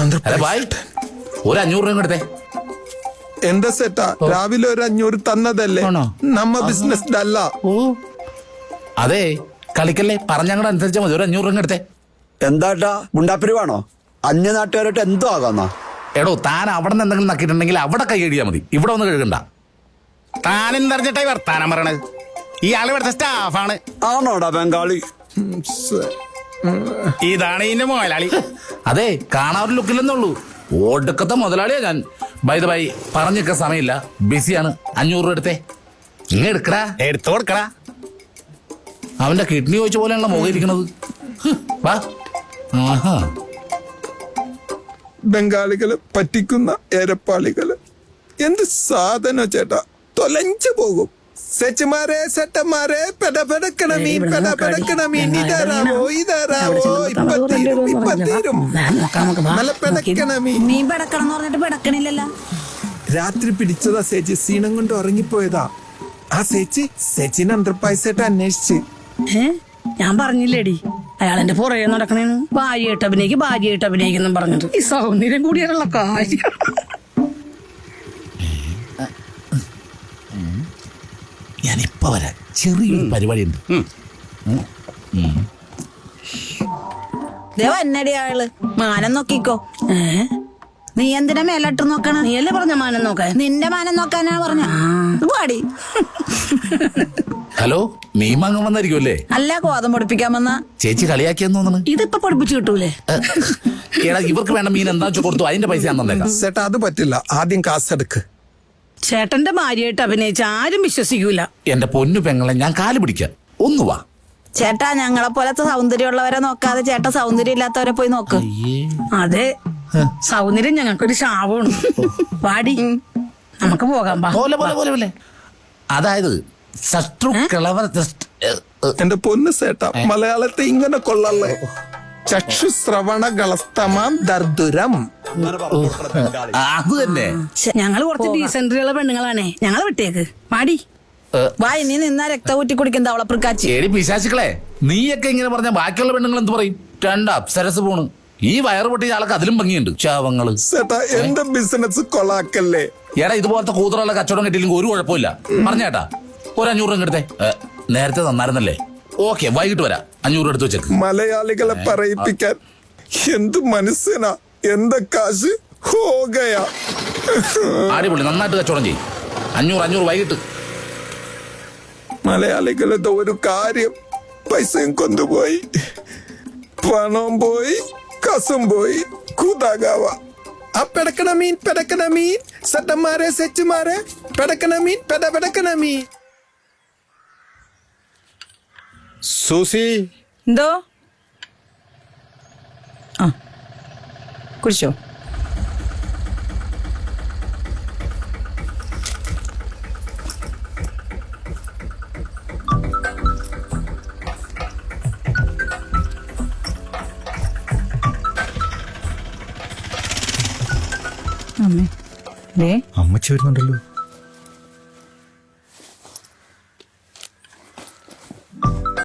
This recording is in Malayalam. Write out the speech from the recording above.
അല്ല ബായ്, ഒരു 500 രൂപ എടുത്തേ. എന്താ സെറ്റാ, രാവിലെ ഒരു 500 തന്നതല്ലേ, നമ്മ ബിസിനസ് അല്ല. അതെ, കളിക്കല്ലേ, പറഞ്ഞങ്ങടെ അനുസരിച്ചാ മതി. ഒരു 500 രൂപ എടുത്തേ. എന്താട്ടാ ഗുണ്ടാപ്പിരിവാണോ? അന്യ നാട്ടുകാരായിട്ട് എന്തോ ആകാന്നാ? എടോ, താൻ അവിടെ നിന്ന് എന്തെങ്കിലും നക്കിയിട്ടുണ്ടെങ്കിൽ അവിടെ കൈ കഴുകിയാൽ മതി, ഇവിടെ ഒന്ന് കഴുകണ്ട. താനെന്തറിഞ്ഞിട്ടായി വർത്താനം പറയണത്? ഇയാൾ ഇവിടുത്തെ സ്റ്റാഫാണ്. ആണോടാ ബംഗാളി? ഇതാണ് ഇതിന്റെ മുതലാളി. അതെ, കാണാൻ ഒരു ലുക്കില്ലെന്നുള്ളൂ, ഒടുക്കത്തെ മുതലാളിയാ ഞാൻ. ബൈ ദ ബൈ, പറഞ്ഞിരിക്കാൻ സമയമില്ല, ബിസിയാണ്. 500 രൂപ എടുത്തേ. ഇങ്ങ എടുക്കടാ. എടുത്തു കൊടുക്കടാ. അവന്റെ കിഡ്നി ചോദിച്ച പോലെയാണല്ലോ മുഖം ഇരിക്കണത്. വാ. ആഹാ, ബംഗാളികള് പറ്റിക്കുന്ന എരപ്പാളികള് എന്ത് സാധനം ചേട്ടാ, തൊലഞ്ചു പോകും. സെച്ചുമാരെ സെട്ടന്മാരെ പെടപെടക്കണമീ പെടപെടക്കണമീ, ഇതരാവോ ഇതരാവോ, ഇപ്പത്തീരും നല്ല പെടക്കണമീ. നീ പെടക്കണം പറഞ്ഞിട്ട് പെടക്കണില്ലല്ലോ. രാത്രി പിടിച്ചതാ ചേച്ചി, സീനം കൊണ്ട് ഉറങ്ങിപ്പോയതാ. ആ ചേച്ചി സെച്ചിന് അന്തർപ്പായസായിട്ട് അന്വേഷിച്ച്. ഞാൻ പറഞ്ഞില്ലേടി, അയാൾ എന്റെ പുറകെ നടക്കണേന്ന്. ഭാര്യയായിട്ട് അഭിനയിക്കുന്നു പറഞ്ഞിട്ട് ഈ സൗന്ദര്യം കൂടിയാണുള്ള കാര്യം. ഞാനിപ്പ വരാം, ചെറിയൊരു പരിപാടി ഉണ്ട്. എന്നടി അയാള് മാനം നോക്കിക്കോ. നീ എന്തിനാ മേലിട്ട് നോക്കണ? നീയല്ലേ പറഞ്ഞ മാനം നോക്കാൻ? നിന്റെ മാനം നോക്കാനാ പറഞ്ഞ. പാടി. ഹലോ, മീൻ വാങ്ങാൻ വന്നായിരിക്കുമല്ലേ? അല്ല, കോതം പൊടിപ്പിക്കാൻ വന്ന. ചേച്ചി കളിയാക്കിയെന്ന് തോന്നുന്നു. ഇതിപ്പോ പൊടിപ്പിച്ചു കിട്ടൂലേ? എടാ, ഇവർക്ക് വേണ്ട മീൻ എന്താ വെച്ചാൽ കൊടുത്തു, അതിന്റെ പൈസ ഞാൻ തന്നേക്കാം. ചേട്ടാ അത് പറ്റില്ല, ആദ്യം കാശെടുക്ക്. ചേട്ടന്റെ ഭാര്യയായിട്ട് അഭിനയിച്ച ആരും വിശ്വസിക്കൂല. എന്റെ പൊന്നു പെങ്ങളെ, ഞാൻ കാല് പിടിക്കാം, ഒന്ന് വാ. ചേട്ടാ, ഞങ്ങളെ പോലത്തെ സൗന്ദര്യമുള്ളവരെ നോക്കാതെ ചേട്ടാ സൗന്ദര്യം ഇല്ലാത്തവരെ പോയി നോക്ക്. അതെ, സൗന്ദര്യം ഞങ്ങൾക്കൊരു ശാപമാണ്. പാടി, നമുക്ക് പോകാം. പോലെ പോലെ പോലെ പോലെ. അതായത് ശത്രു കിളവർ. എന്റെ പൊന്ന് സേട്ടാ, മലയാളത്തെ ഇങ്ങനെ കൊള്ളല്ലേ. ചക്ഷുശ്രവണ കളസ്തമാം ദർദുരം. അത് തന്നെ. ഞങ്ങള് കുറച്ച് ഡീസൻട്രിയുള്ള പെണ്ണുങ്ങളാണേ, ഞങ്ങളെ വിട്ടേക്ക്. പാടി വാ. ഇനി നിന്നാ രക്ത ഊറ്റി കുടിക്കുന്ന അവളപ്രക്കാച്ചി. ഏടി പിശാചുക്കളെ, നീയൊക്കെ ഇങ്ങനെ പറഞ്ഞ ബാക്കിയുള്ള പെണ്ണുങ്ങൾ എന്ത് പറയും? 2 അപ്സരസ് പോണ്. ഈ വയറ് പൊട്ടിയ ആൾക്ക് അതിലും ഭംഗിയുണ്ട്, ചാവങ്ങള്. ചേട്ടാ, എന്റെ ബിസിനസ് കൊളാക്കല്ലേ. എടാ, ഇതുപോലത്തെ കൂതറുള്ള കച്ചവടം കിട്ടിയില്ലെങ്കിൽ ഒരു കുഴപ്പമില്ല. പറഞ്ഞേട്ടാ, ഒരു 500 രൂപ എടുത്തേ. നേരത്തെ തന്നായിരുന്നല്ലേ? ഓക്കെ, വൈകിട്ട് വരാം. 500 എടുത്ത് വെച്ചേക്ക്. മലയാളികളെ പറയിപ്പിക്കാൻ എന്ത് മനസ്സിനാ, എന്താ കാശ് ഹോഗയാ. അടിപൊളി, നന്നായിട്ട് കച്ചവടം ചെയ്യും. 500 വൈകിട്ട്. മലയാളികളുടെ ഒരു കാര്യം, പൈസയും കൊണ്ടുപോയി, പണവും പോയി, കസും പോയി, കൂതാകാവ. ആ പെടക്കണ മീൻ സെട്ടന്മാരെ സെച്ചുമാരെ, പെടക്കണ മീൻ പെടക്കണ മീൻ. സൂസി, എന്തോ കുടിച്ചോ? അമ്മച്ചി വരുന്നുണ്ടല്ലോ.